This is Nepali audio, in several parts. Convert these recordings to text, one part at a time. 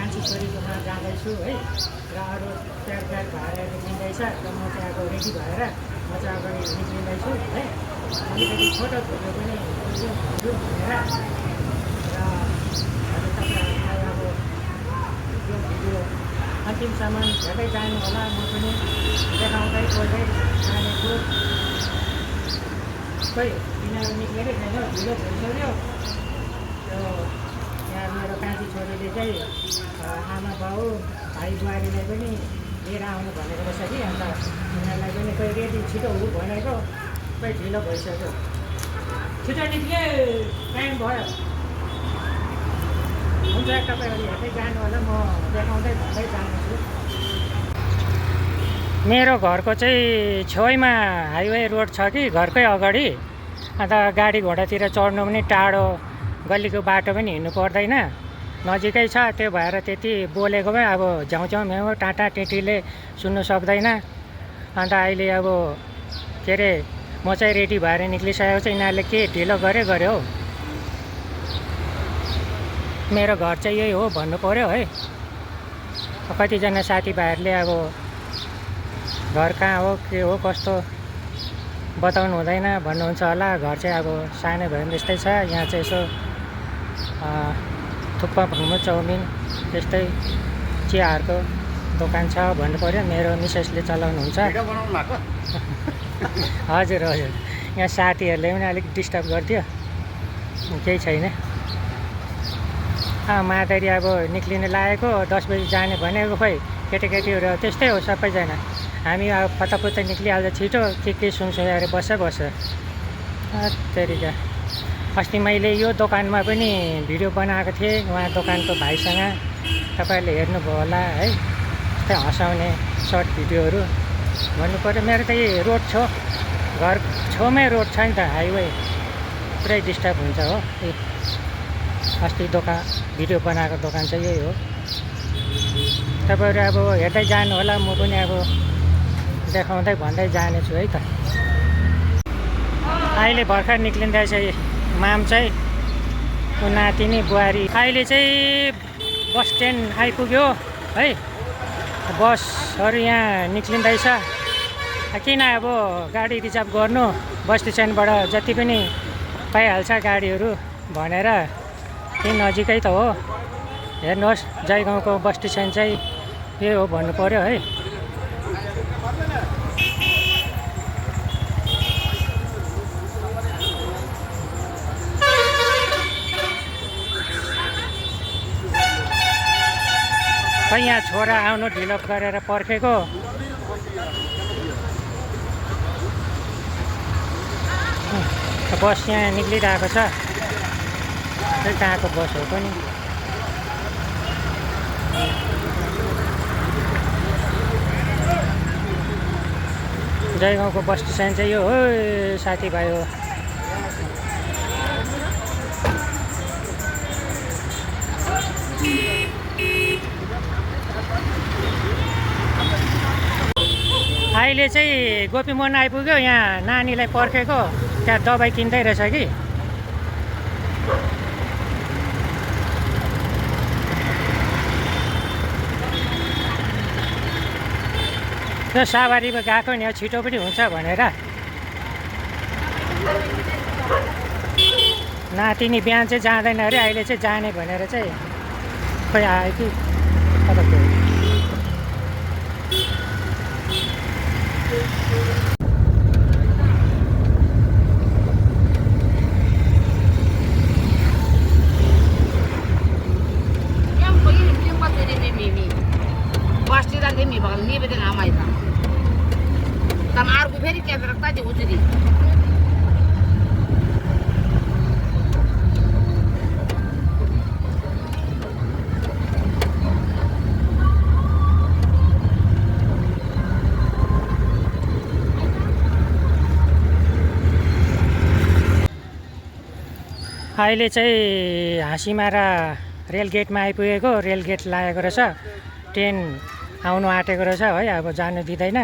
कान्छी छोरीकोमा जाँदैछु है र अरू तयार भएर निक्लिँदैछ र म चाहिँ अब रेडी भएर म चाहिँ अगाडि निक्लिँदैछु है अलिकति फोटो भिडियो पनि भन्छु भनेर र तपाईँहरूलाई अब यो भिडियो अन्तिमसम्म हेर्दै जानु होला म पनि देखाउँदै बोल्दै जानेछु खोइ तिनीहरू निक्लेकै छैन ढिलो भइसक्यो त्यो यहाँ मेरो कान्छी छोरीले चाहिँ आमा बाउ भाइ बुहारीलाई पनि लिएर आउनु भनेको रहेछ कि अन्त उनीहरूलाई पनि कोही रेडी छिटो हु भनेको खोइ ढिलो भइसक्यो छिटो निक्ले टाइम भयो हुन्छ तपाईँहरू हेर्दै जानु होला म देखाउँदै भन्दै जान्छु मेरो घरको चाहिँ छेउमा हाइवे रोड छ कि घरकै अगाडि अन्त गाडी घोडातिर चढ्नु पनि टाढो गल्लीको बाटो पनि हिँड्नु पर्दैन नजिकै छ त्यो भएर त्यति बोलेको भए अब झ्याउझ्याउ म्याउ टाटा टेटीले सुन्नु सक्दैन अन्त अहिले अब के अरे म चाहिँ रेडी भएर निक्लिसकेको चाहिँ यिनीहरूले के ढिलो गर्यो हौ मेरो घर चाहिँ यही हो भन्नु पऱ्यो है कतिजना साथीभाइहरूले अब घर कहाँ हो के हो कस्तो बताउनु हुँदैन भन्नुहुन्छ होला घर चाहिँ अब सानो भए पनि त्यस्तै छ यहाँ चाहिँ यसो थुक्पा मोमो चाउमिन त्यस्तै चियाहरूको दोकान छ भन्नु पऱ्यो मेरो मिसेसले चलाउनुहुन्छ हजुर हजुर यहाँ साथीहरूले पनि अलिक डिस्टर्ब गरिदियो केही छैन मादरी अब निक्लिनु लागेको 10 बजी जाने भनेको खोइ केटाकेटीहरू त्यस्तै हो सबैजना हामी अब फतफुत्त निक्लिहाल्छ छिटो के सुनसुनाएर बस्छ त्यतिका अस्ति मैले यो दोकानमा पनि भिडियो बनाएको थिएँ उहाँ दोकानको भाइसँग तपाईँहरूले हेर्नुभयो होला है त्यस्तै हँसाउने सर्ट भिडियोहरू भन्नु पऱ्यो मेरो त यही रोड घर छेउमै रोड छ नि त हाइवे पुरै डिस्टर्ब हुन्छ हो अस्ति भिडियो बनाएको दोकान चाहिँ यही हो तपाईँहरू अब हेर्दै जानु होला म पनि अब देखाउँदै भन्दै जानेछु है त अहिले भर्खर निक्लिँदैछ माम चाहिँ ऊ नातिनी बुहारी अहिले चाहिँ बस स्ट्यान्ड आइपुग्यो है बसहरू यहाँ निक्लिँदैछ किन अब गाडी रिजर्भ गर्नु बस स्ट्यान्डबाट जति पनि पाइहाल्छ गाडीहरू भनेर त्यही नजिकै त हो हेर्नुहोस् जयगाउँको बस स्ट्यान्ड चाहिँ यही हो भन्नु पऱ्यो है खै यहाँ छोरा आउनु ढिलो गरेर पर्खेको बस यहाँ निक्लिरहेको छ खै कहाँको बस हो पनि जयगाउँको बस स्ट्यान्ड चाहिँ यो हो साथीभाइ हो अहिले चाहिँ गोपीमोहन आइपुग्यो यहाँ नानीलाई पर्खेको त्यहाँ दबाई किन्दै रहेछ कि त्यो सवारीमा गएको नि छिटो पनि हुन्छ भनेर नातिनी बिहान चाहिँ जाँदैन अरे अहिले चाहिँ जाने भनेर चाहिँ खोइ आयो कि कता अहिले चाहिँ हाँसीमारा रेलगेटमा आइपुगेको रेलगेट लागेको रहेछ ट्रेन आउनु आँटेको रहेछ है अब जानु दिँदैन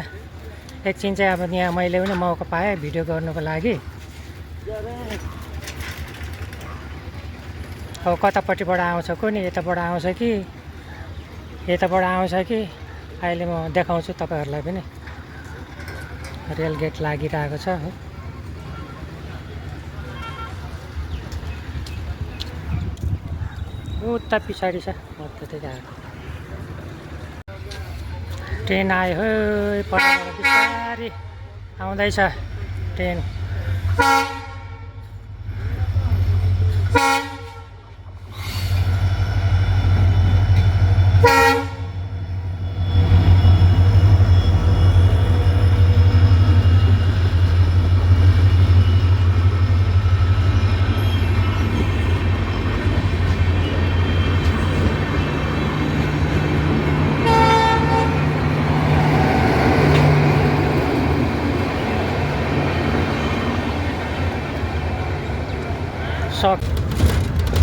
एकछिन चाहिँ अब यहाँ मैले पनि मौका पाएँ भिडियो गर्नुको लागि अब कतापट्टिबाट आउँछ कुनि यताबाट आउँछ कि यताबाट आउँछ कि अहिले म देखाउँछु तपाईँहरूलाई पनि। रेल गेट लागिरहेको छ है। उता पछाडि छ मध्येतिर आएको ट्रेन आयो हो पछाडि बिस्तारै आउँदैछ ट्रेन।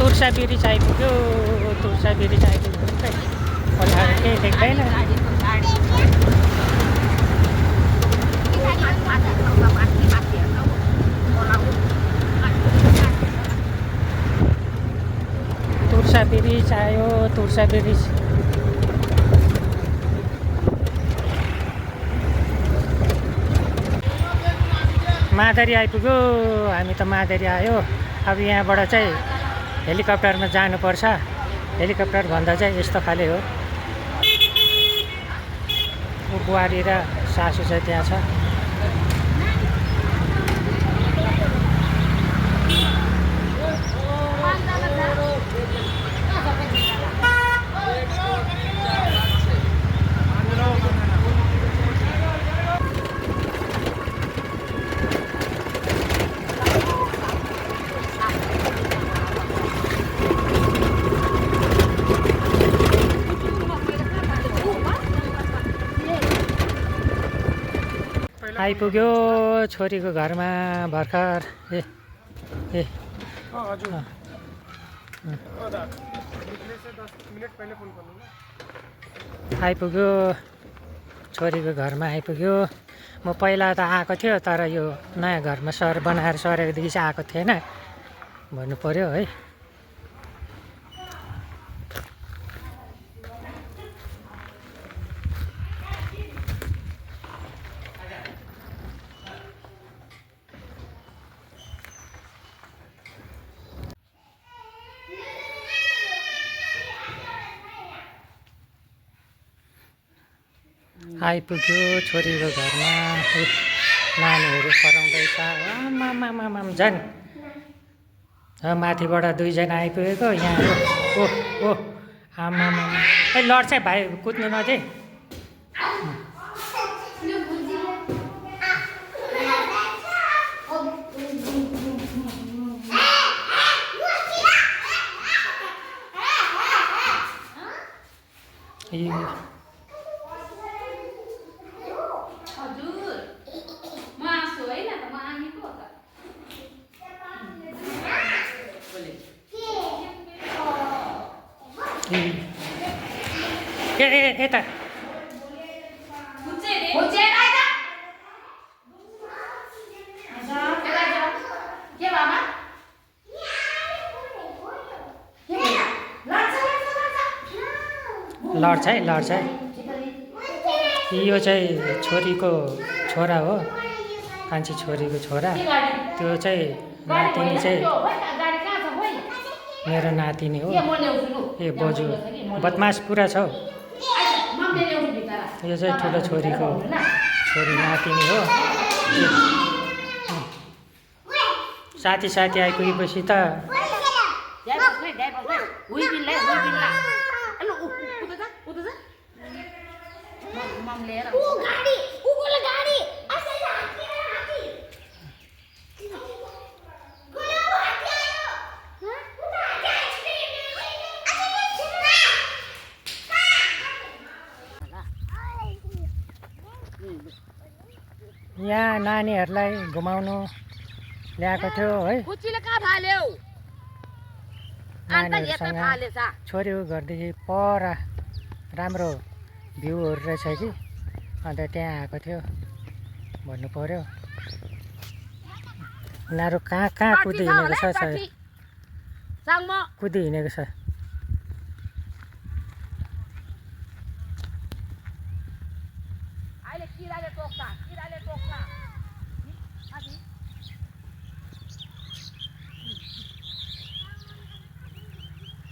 तुर्सा ब्रिज आइपुग्यो। तुर्सा ब्रिज आइपुग्यो पछाडि केही देख्दैन। तुर्सा ब्रिज आयो। तुर्सा ब्रिज मादरी आइपुग्यो। हामी त मादरी आयो। अब यहाँबाट चाहिँ हेलिकप्टरमा जानुपर्छ। हेलिकप्टर भन्दा चाहिँ यस्तो खाले हो। बुहारी र सासू चाहिँ त्यहाँ छ। आइपुग्यो छोरीको घरमा भर्खर। ए आइपुग्यो छोरीको घरमा आइपुग्यो। म पहिला त आएको थियो तर यो नयाँ घरमा बनाएर सरेकोदेखि चाहिँ आएको थिएन भन्नु पर्यो है। आइपुग्यो छोरीको घरमा। नानीहरू कराउँदैछ। आमामामाम झन् माथिबाट दुईजना आइपुगेको यहाँ। ओ आमामा ए लड्छ भाइ कुद्नु नदे। यता लड्छ है। यो चाहिँ छोरीको छोरा हो। कान्छी छोरीको छोरा। त्यो चाहिँ नातिनी चाहिँ मेरो नातिनी हो। ए बोजू बदमास पुरा छ हौ। यो चाहिँ ठुलो छोरीको छोरी नातिनी हो। साथी आइपुगेपछि त यहाँ नानीहरूलाई घुमाउनु ल्याएको थियो है। नानीहरूसँग छोरीको घरदेखि पर राम्रो भ्यूहरू रहेछ कि अन्त त्यहाँ आएको थियो भन्नु पर्यो। उनीहरू कहाँ कुदी हिँडेको छ कुदी हिँडेको छ। अहिले किराले टोक्छ माथि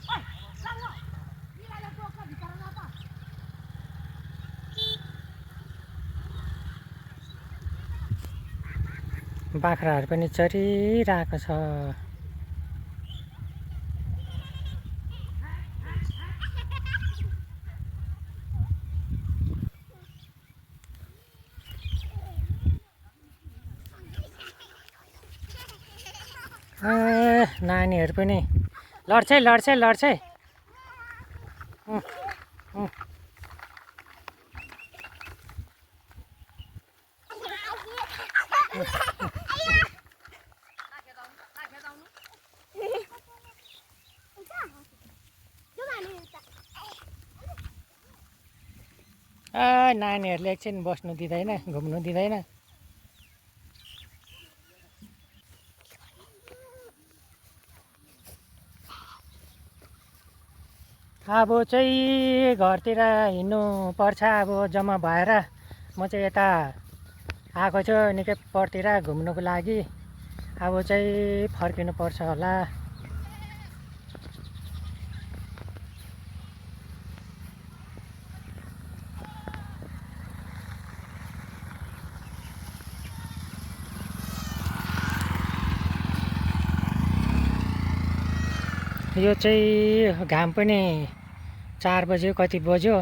ओइ चल किराले टोक्छ भित्र न त बाख्राहरू पनि चरिरहेको छ। नानीहरू पनि लड्छ है। नानीहरूले एकछिन बस्नु दिँदैन, घुम्नु दिँदैन। अब चाहिँ घरतिर हिँड्नु पर्छ। अब जम्मा भएर म चाहिँ यता आएको छु निकै परतिर घुम्नुको लागि। अब चाहिँ फर्किनु पर्छ होला। यो चाहिँ घाम पनि 4 बज्यो कति बज्यो।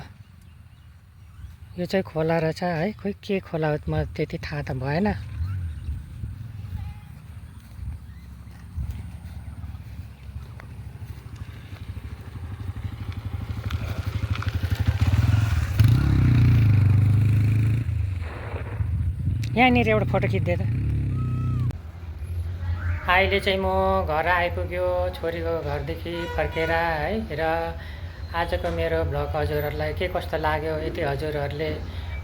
यो चाहिँ खोला रहेछ है, खोइ के खोला हो म त्यति थाहा त भएन। यहाँनिर एउटा फोटो खिच्दै त। अहिले चाहिँ म घर आइपुग्यो, छोरीको घरदेखि फर्केर है। र आजको मेरो भ्लग हजुरहरूलाई के कस्तो लाग्यो, यदि हजुरहरूले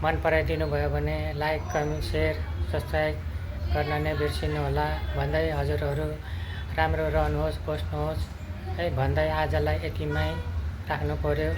मन पराइदिनु भयो भने लाइक, कमेन्ट, सेयर, सब्सक्राइब गर्न नबिर्सिनु होला भन्दै हजुरहरू राम्रो रहनुहोस्, बस्नुहोस् है भन्दै आजलाई यतिमै राख्नु पर्यो।